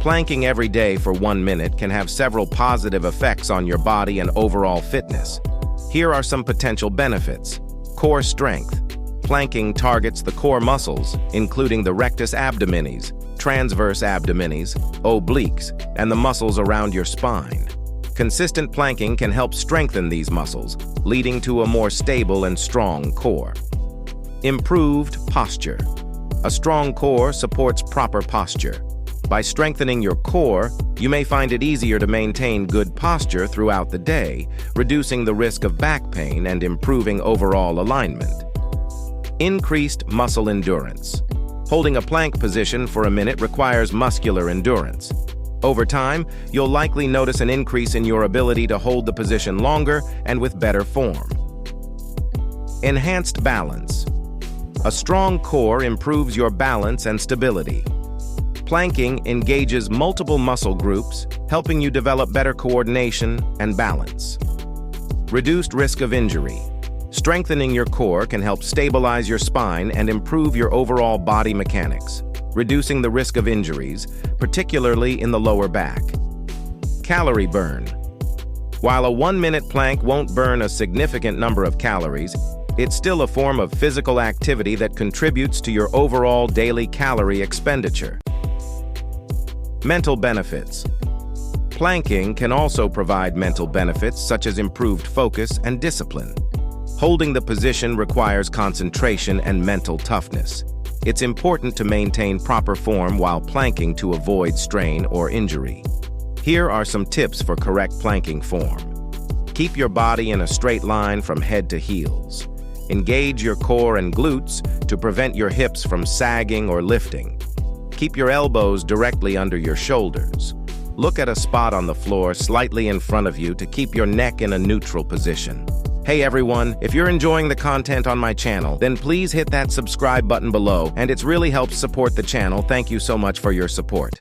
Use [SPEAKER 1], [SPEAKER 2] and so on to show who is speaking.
[SPEAKER 1] Planking every day for 1 minute can have several positive effects on your body and overall fitness. Here are some potential benefits. Core strength. Planking targets the core muscles, including the rectus abdominis, transverse abdominis, obliques, and the muscles around your spine. Consistent planking can help strengthen these muscles, leading to a more stable and strong core. Improved posture. A strong core supports proper posture. By strengthening your core, you may find it easier to maintain good posture throughout the day, reducing the risk of back pain and improving overall alignment. Increased muscle endurance. Holding a plank position for a minute requires muscular endurance. Over time, you'll likely notice an increase in your ability to hold the position longer and with better form. Enhanced balance. A strong core improves your balance and stability. Planking engages multiple muscle groups, helping you develop better coordination and balance. Reduced risk of injury. Strengthening your core can help stabilize your spine and improve your overall body mechanics, reducing the risk of injuries, particularly in the lower back. Calorie burn. While a 1-minute plank won't burn a significant number of calories, it's still a form of physical activity that contributes to your overall daily calorie expenditure. Mental benefits. Planking can also provide mental benefits such as improved focus and discipline. Holding the position requires concentration and mental toughness. It's important to maintain proper form while planking to avoid strain or injury. Here are some tips for correct planking form. Keep your body in a straight line from head to heels. Engage your core and glutes to prevent your hips from sagging or lifting. Keep your elbows directly under your shoulders. Look at a spot on the floor slightly in front of you to keep your neck in a neutral position. Hey everyone, if you're enjoying the content on my channel, then please hit that subscribe button below, and it's really helps support the channel. Thank you so much for your support.